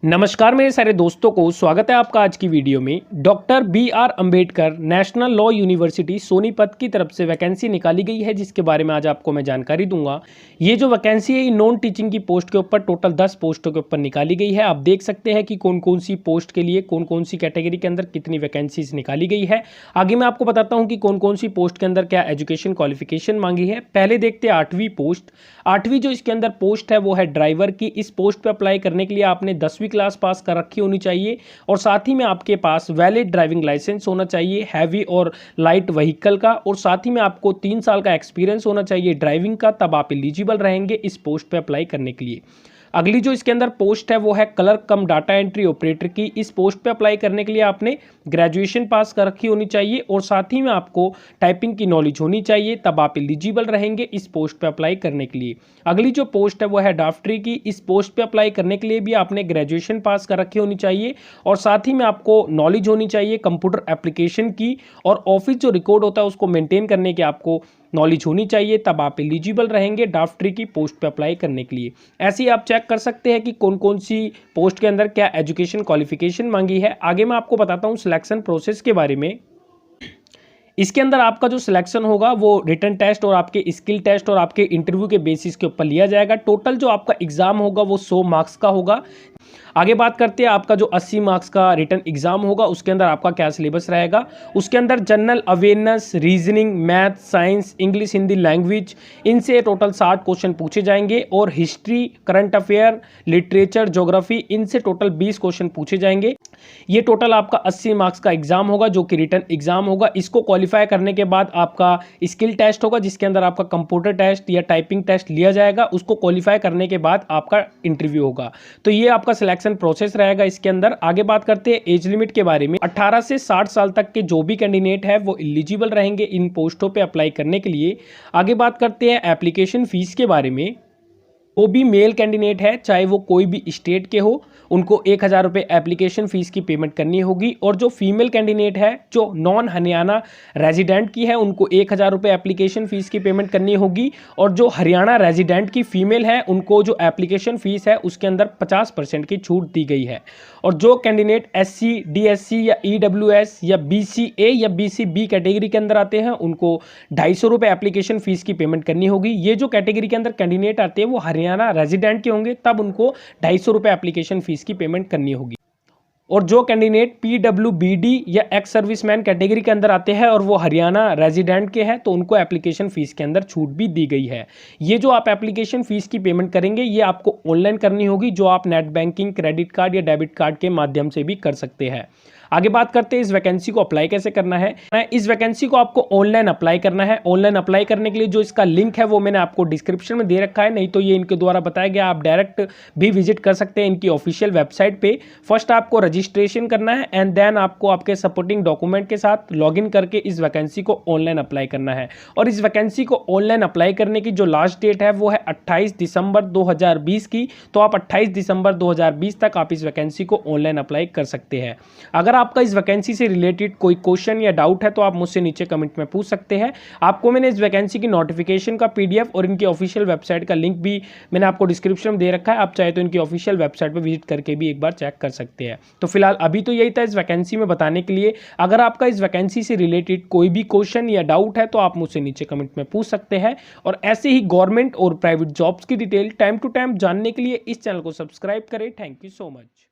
नमस्कार मेरे सारे दोस्तों को स्वागत है आपका आज की वीडियो में। Doctor B R. Ambedkar national law university Sonipat की तरफ से वैकेंसी निकाली गई है, जिसके बारे में आज आपको मैं जानकारी दूंगा। ये जो वैकेंसी है ये नॉन टीचिंग की पोस्ट के ऊपर टोटल 10 पोस्टों के ऊपर निकाली गई है। आप देख सकते हैं कि कौन कौन सी पोस्ट के लिए कौन कौन सी कैटेगरी के अंदर कितनी वैकेंसीज निकाली गई है। आगे मैं आपको बताता हूँ कि कौन कौन सी पोस्ट के अंदर क्या एजुकेशन क्वालिफिकेशन मांगी है। पहले देखते हैं 8वीं पोस्ट। 8वीं जो इसके अंदर पोस्ट है वो है ड्राइवर की। इस पोस्ट पर अप्लाई करने के लिए आपने 10वीं क्लास पास कर रखी होनी चाहिए और साथ ही में आपके पास वैलिड ड्राइविंग लाइसेंस होना चाहिए हैवी और लाइट व्हीकल का, और साथ ही में आपको 3 साल का एक्सपीरियंस होना चाहिए ड्राइविंग का, तब आप एलिजिबल रहेंगे इस पोस्ट पे अप्लाई करने के लिए। अगली जो इसके अंदर पोस्ट है वो है क्लर्क कम डाटा एंट्री ऑपरेटर की। इस पोस्ट पे अप्लाई करने के लिए आपने ग्रेजुएशन पास कर रखी होनी चाहिए और साथ ही में आपको टाइपिंग की नॉलेज होनी चाहिए, तब आप एलिजिबल रहेंगे इस पोस्ट पे अप्लाई करने के लिए। अगली जो पोस्ट है वो है ड्राफ्टरी की। इस पोस्ट पे अप्लाई करने के लिए भी आपने ग्रेजुएशन पास कर रखी होनी चाहिए और साथ ही में आपको नॉलेज होनी चाहिए कंप्यूटर एप्लीकेशन की, और ऑफिस जो रिकॉर्ड होता है उसको मेंटेन करने की आपको नॉलेज होनी चाहिए, तब आप एलिजिबल रहेंगे ड्राफ्टरी की पोस्ट पे अप्लाई करने के लिए। ऐसे ही आप चेक कर सकते हैं कि कौन कौन सी पोस्ट के अंदर क्या एजुकेशन क्वालिफिकेशन मांगी है। आगे मैं आपको बताता हूँ सिलेक्शन प्रोसेस के बारे में। इसके अंदर आपका जो सिलेक्शन होगा वो रिटन टेस्ट और आपके स्किल टेस्ट और आपके इंटरव्यू के बेसिस के ऊपर लिया जाएगा। टोटल जो आपका एग्जाम होगा वो 100 मार्क्स का होगा। आगे बात करते हैं आपका जो 80 मार्क्स का रिटन एग्जाम होगा उसके अंदर आपका क्या सिलेबस रहेगा। उसके अंदर general awareness, reasoning, math, science, English, Hindi language, इनसे टोटल 60 क्वेश्चन पूछे जाएंगे, और history, current affair, literature, geography, इनसे टोटल 20 क्वेश्चन पूछे जाएंगे। ये टोटल आपका 80 मार्क्स का एग्जाम होगा जो कि रिटन एग्जाम होगा। इसको क्वालिफाई करने के बाद आपका स्किल टेस्ट होगा जिसके अंदर आपका कंप्यूटर टेस्ट या टाइपिंग टेस्ट लिया जाएगा। उसको क्वालिफाई करने के बाद आपका इंटरव्यू होगा। तो ये आपका सिलेक्शन प्रोसेस रहेगा इसके अंदर। आगे बात करते हैं एज लिमिट के बारे में। 18 से 60 साल तक के जो भी कैंडिडेट है वो एलिजिबल रहेंगे इन पोस्टों पे अप्लाई करने के लिए। आगे बात करते हैं एप्लीकेशन फीस के बारे में। वो भी मेल कैंडिडेट है चाहे वो कोई भी स्टेट के हो, उनको 1000 रुपये एप्लीकेशन फ़ीस की पेमेंट करनी होगी। और जो फीमेल कैंडिडेट है जो नॉन हरियाणा रेजिडेंट की है उनको 1000 रुपये एप्लीकेशन फ़ीस की पेमेंट करनी होगी। और जो हरियाणा रेजिडेंट की फीमेल है उनको जो एप्लीकेशन फ़ीस है उसके अंदर 50% की छूट दी गई है। और जो कैंडिडेट SC, DSC या EWS या BCA या BCB कैटेगरी के अंदर आते हैं उनको 250 रुपये एप्लीकेशन फ़ीस की पेमेंट करनी होगी। ये जो कैटेगरी के अंदर कैंडिडेट आते हैं वो हरियाणा रेजिडेंट के होंगे, तब उनको 250 रुपये एप्लीकेशन फ़ीस की पेमेंट करनी होगी। और जो कैंडिडेट PWBD या एक्स सर्विसमैन कैटेगरी के अंदर आते हैं और वो हरियाणा रेजिडेंट के हैं तो उनको एप्लीकेशन फ़ीस के अंदर छूट भी दी गई है। ये जो आप एप्लीकेशन फ़ीस की पेमेंट करेंगे ये आपको ऑनलाइन करनी होगी, जो आप नेट बैंकिंग, क्रेडिट कार्ड या डेबिट कार्ड के माध्यम से भी कर सकते हैं। आगे बात करते हैं इस वैकेंसी को अप्लाई कैसे करना है। इस वैकेंसी को आपको ऑनलाइन अप्लाई करना है। ऑनलाइन अप्लाई करने के लिए जो इसका लिंक है वो मैंने आपको डिस्क्रिप्शन में दे रखा है, नहीं तो ये इनके द्वारा बताया गया, आप डायरेक्ट भी विजिट कर सकते हैं इनकी ऑफिशियल वेबसाइट पे। फर्स्ट आपको रजिस्ट्रेशन करना है एंड देन आपको आपके सपोर्टिंग डॉक्यूमेंट के साथ लॉगिन करके इस वैकेंसी को ऑनलाइन अप्लाई करना है। और इस वैकेंसी को ऑनलाइन अप्लाई करने की जो लास्ट डेट है वो है 28 दिसंबर 2020 की। तो आप 28 दिसंबर 2020 तक आप इस वैकेंसी को ऑनलाइन अप्लाई कर सकते हैं। अगर आपका इस वैकेंसी से रिलेटेड कोई क्वेश्चन या डाउट है तो आप मुझसे नीचे कमेंट में पूछ सकते हैं। आपको मैंने इस वैकेंसी की नोटिफिकेशन का PDF और इनकी ऑफिशियल वेबसाइट का लिंक भी मैंने आपको डिस्क्रिप्शन में दे रखा है। आप चाहे तो इनकी ऑफिशियल वेबसाइट पर विजिट करके भी एक बार चेक कर सकते हैं। तो फिलहाल अभी तो यही था इस वैकेंसी में बताने के लिए। अगर आपका इस वैकेंसी से रिलेटेड कोई भी क्वेश्चन या डाउट है तो आप मुझसे नीचे कमेंट में पूछ सकते हैं। और ऐसे ही गवर्नमेंट और प्राइवेट जॉब्स की डिटेल टाइम टू टाइम जानने के लिए इस चैनल को सब्सक्राइब करें। Thank you so much.